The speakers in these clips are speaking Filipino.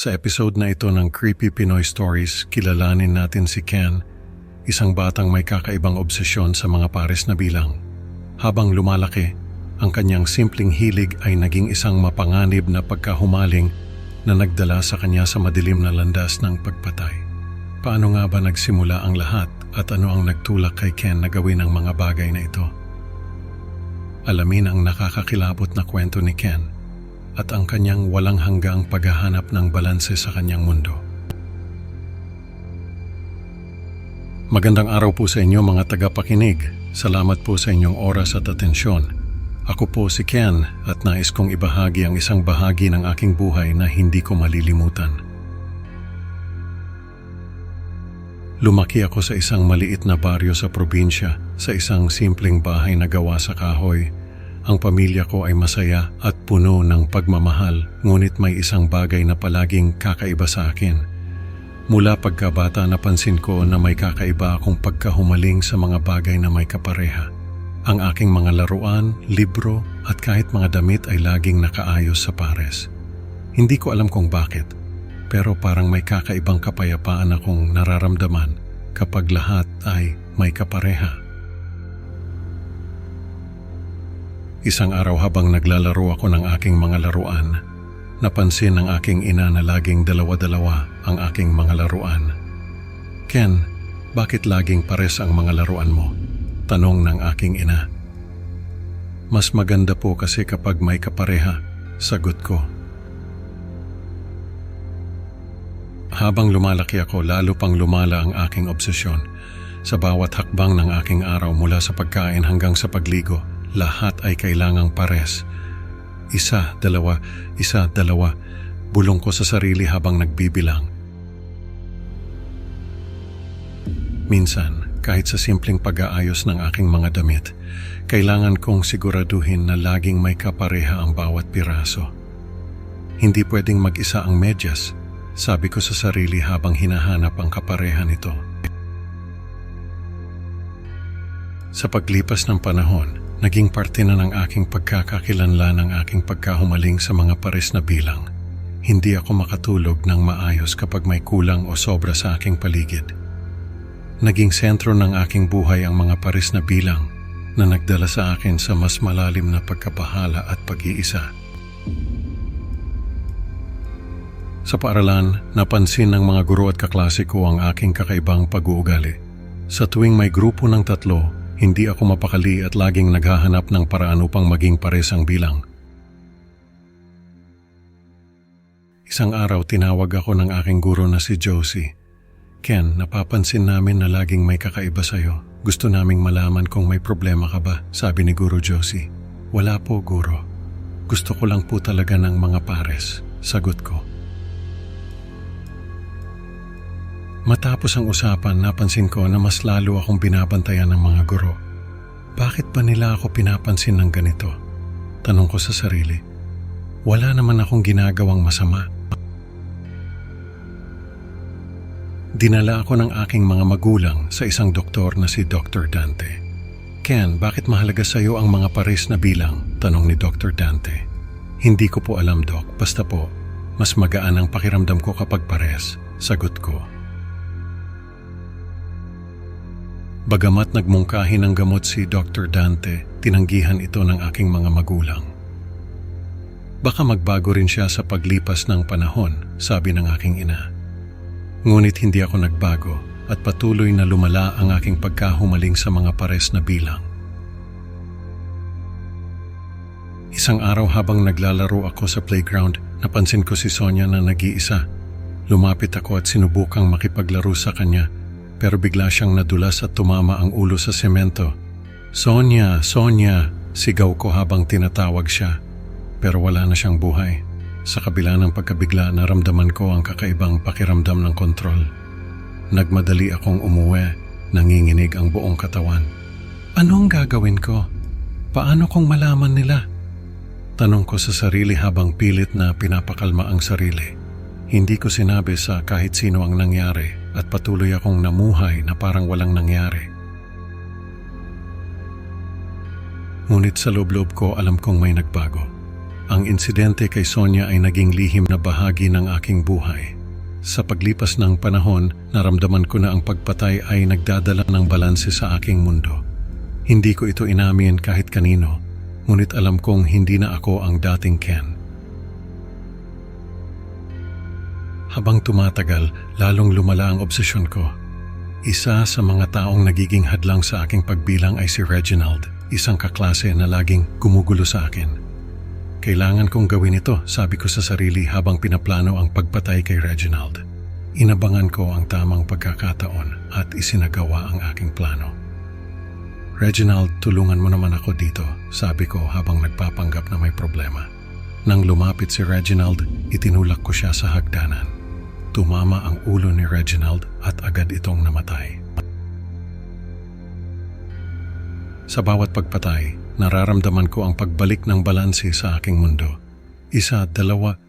Sa episode na ito ng Creepy Pinoy Stories, kilalanin natin si Ken, isang batang may kakaibang obsesyon sa mga pares na bilang. Habang lumalaki, ang kanyang simpleng hilig ay naging isang mapanganib na pagkahumaling na nagdala sa kanya sa madilim na landas ng pagpatay. Paano nga ba nagsimula ang lahat at ano ang nagtulak kay Ken na gawin ang mga bagay na ito? Alamin ang nakakakilabot na kwento ni Ken at ang kanyang walang hanggang paghahanap ng balanse sa kanyang mundo. Magandang araw po sa inyo mga tagapakinig. Salamat po sa inyong oras at atensyon. Ako po si Ken at nais kong ibahagi ang isang bahagi ng aking buhay na hindi ko malilimutan. Lumaki ako sa isang maliit na baryo sa probinsya, sa isang simpleng bahay na gawa sa kahoy. Ang pamilya ko ay masaya at puno ng pagmamahal, ngunit may isang bagay na palaging kakaiba sa akin. Mula pagkabata napansin ko na may kakaiba akong pagkahumaling sa mga bagay na may kapareha. Ang aking mga laruan, libro at kahit mga damit ay laging nakaayos sa pares. Hindi ko alam kung bakit, pero parang may kakaibang kapayapaan akong nararamdaman kapag lahat ay may kapareha. Isang araw habang naglalaro ako ng aking mga laruan, napansin ng aking ina na laging dalawa-dalawa ang aking mga laruan. Ken, bakit laging pares ang mga laruan mo? Tanong ng aking ina. Mas maganda po kasi kapag may kapareha, sagot ko. Habang lumalaki ako, lalo pang lumala ang aking obsesyon. Sa bawat hakbang ng aking araw mula sa pagkain hanggang sa pagligo, lahat ay kailangang pares. Isa, dalawa, bulong ko sa sarili habang nagbibilang. Minsan, kahit sa simpleng pag-aayos ng aking mga damit, kailangan kong siguraduhin na laging may kapareha ang bawat piraso. Hindi pwedeng mag-isa ang medyas, sabi ko sa sarili habang hinahanap ang kapareha nito. Sa paglipas ng panahon, naging parte na ng aking pagkakakilanlan ang aking pagkahumaling sa mga pares na bilang. Hindi ako makatulog ng maayos kapag may kulang o sobra sa aking paligid. Naging sentro ng aking buhay ang mga pares na bilang na nagdala sa akin sa mas malalim na pagkabahala at pag-iisa. Sa paaralan, napansin ng mga guro at kaklase ko ang aking kakaibang pag-uugali. Sa tuwing may grupo ng tatlo, hindi ako mapakali at laging naghahanap ng paraan upang maging pares ang bilang. Isang araw tinawag ako ng aking guro na si Josie. Ken, napapansin namin na laging may kakaiba sa'yo. Gusto naming malaman kung may problema ka ba, sabi ni Guro Josie. Wala po, guro. Gusto ko lang po talaga ng mga pares, sagot ko. Matapos ang usapan, napansin ko na mas lalo akong binabantayan ng mga guro. Bakit ba nila ako pinapansin ng ganito? Tanong ko sa sarili. Wala naman akong ginagawang masama. Dinala ako ng aking mga magulang sa isang doktor na si Dr. Dante. Ken, bakit mahalaga sa iyo ang mga pares na bilang? Tanong ni Dr. Dante. Hindi ko po alam, Doc. Basta po, mas magaan ang pakiramdam ko kapag pares, sagot ko. Bagamat nagmungkahi ng gamot si Dr. Dante, tinanggihan ito ng aking mga magulang. Baka magbago rin siya sa paglipas ng panahon, sabi ng aking ina. Ngunit hindi ako nagbago at patuloy na lumala ang aking pagkahumaling sa mga pares na bilang. Isang araw habang naglalaro ako sa playground, napansin ko si Sonia na nag-iisa. Lumapit ako at sinubukang makipaglaro sa kanya. Pero bigla siyang nadulas at tumama ang ulo sa semento. Sonia, Sonia, sigaw ko habang tinatawag siya. Pero wala na siyang buhay. Sa kabila ng pagkabigla, naramdaman ko ang kakaibang pakiramdam ng kontrol. Nagmadali akong umuwi, nanginginig ang buong katawan. Anong gagawin ko? Paano kung malaman nila? Tanong ko sa sarili habang pilit na pinapakalma ang sarili. Hindi ko sinabi sa kahit sino ang nangyari at patuloy akong namuhay na parang walang nangyari. Ngunit sa loob-loob ko alam kong may nagbago. Ang insidente kay Sonia ay naging lihim na bahagi ng aking buhay. Sa paglipas ng panahon, naramdaman ko na ang pagpatay ay nagdadala ng balanse sa aking mundo. Hindi ko ito inamin kahit kanino, ngunit alam kong hindi na ako ang dating Ken. Habang tumatagal, lalong lumala ang obsesyon ko. Isa sa mga taong nagiging hadlang sa aking pagbilang ay si Reginald, isang kaklase na laging gumugulo sa akin. Kailangan kong gawin ito, sabi ko sa sarili habang pinaplano ang pagpatay kay Reginald. Inabangan ko ang tamang pagkakataon at isinagawa ang aking plano. Reginald, tulungan mo naman ako dito, sabi ko habang nagpapanggap na may problema. Nang lumapit si Reginald, itinulak ko siya sa hagdanan. Tumama ang ulo ni Reginald at agad itong namatay. Sa bawat pagpatay, nararamdaman ko ang pagbalik ng balanse sa aking mundo. Isa, dalawa.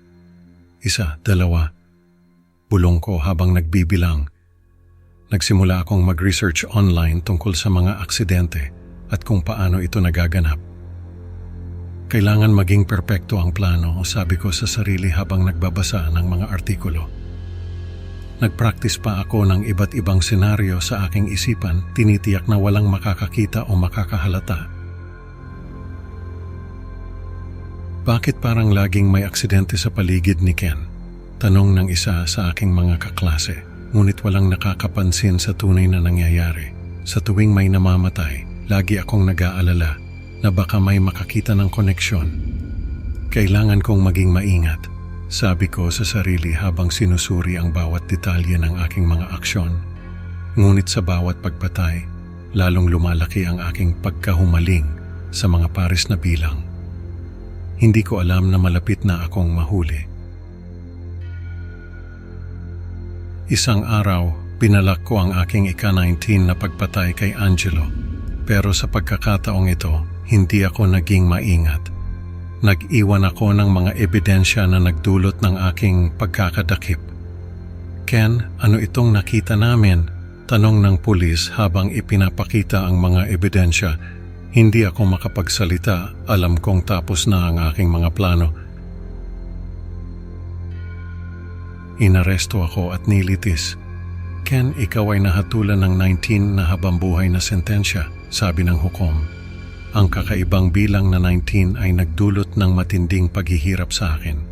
Bulong ko habang nagbibilang. Nagsimula akong mag-research online tungkol sa mga aksidente at kung paano ito nagaganap. Kailangan maging perpekto ang plano, sabi ko sa sarili habang nagbabasa ng mga artikulo. Nagpractice pa ako ng iba't ibang senaryo sa aking isipan, tinitiyak na walang makakakita o makakahalata. Bakit parang laging may aksidente sa paligid ni Ken? Tanong ng isa sa aking mga kaklase. Ngunit walang nakakapansin sa tunay na nangyayari. Sa tuwing may namamatay, lagi akong nag-aalala na baka may makakita ng koneksyon. Kailangan kong maging maingat, sabi ko sa sarili habang sinusuri ang bawat detalye ng aking mga aksyon. Ngunit sa bawat pagpatay, lalong lumalaki ang aking pagkahumaling sa mga pares na bilang. Hindi ko alam na malapit na akong mahuli. Isang araw, pinalak ko ang aking ika-19 na pagpatay kay Angelo. Pero sa pagkakataong ito, hindi ako naging maingat. Nag-iwan ako ng mga ebidensya na nagdulot ng aking pagkakadakip. Ken, ano itong nakita namin? Tanong ng pulis habang ipinapakita ang mga ebidensya. Hindi ako makapagsalita, alam kong tapos na ang aking mga plano. Inaresto ako at nilitis. Ken, ikaw ay nahatulan ng 19 na habambuhay na sentensya, sabi ng hukom. Ang kakaibang bilang na 19 ay nagdulot ng matinding paghihirap sa akin.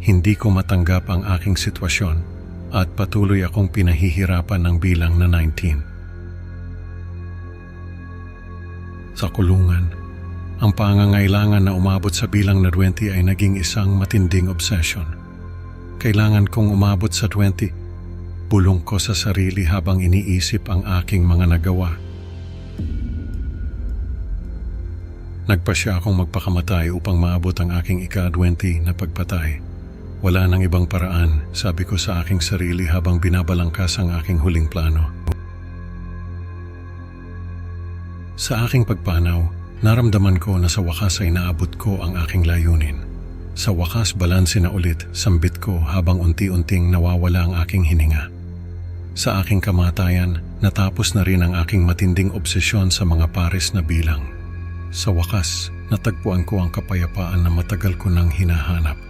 Hindi ko matanggap ang aking sitwasyon at patuloy akong pinahihirapan ng bilang na 19. Sa kulungan, ang pangangailangan na umabot sa bilang na 20 ay naging isang matinding obsession. Kailangan kong umabot sa 20. Bulong ko sa sarili habang iniisip ang aking mga nagawa. Nagpasya akong magpakamatay upang maabot ang aking ika-20 na pagpatay. Wala nang ibang paraan, sabi ko sa aking sarili habang binabalangkas ang aking huling plano. Sa aking pagpanaw, naramdaman ko na sa wakas ay naabot ko ang aking layunin. Sa wakas, balanse na ulit, sambit ko habang unti-unting nawawala ang aking hininga. Sa aking kamatayan, natapos na rin ang aking matinding obsesyon sa mga pares na bilang. Sa wakas, natagpuan ko ang kapayapaan na matagal ko nang hinahanap.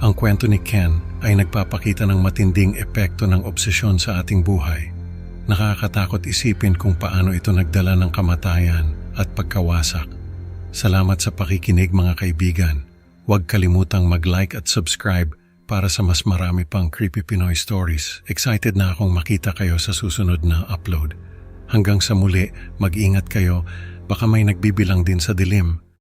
Ang kwento ni Ken ay nagpapakita ng matinding epekto ng obsesyon sa ating buhay. Nakakatakot isipin kung paano ito nagdala ng kamatayan at pagkawasak. Salamat sa pakikinig mga kaibigan. Huwag kalimutang mag-like at subscribe para sa mas marami pang Creepy Pinoy Stories. Excited na akong makita kayo sa susunod na upload. Hanggang sa muli, mag-ingat kayo, baka may nagbibilang din sa dilim.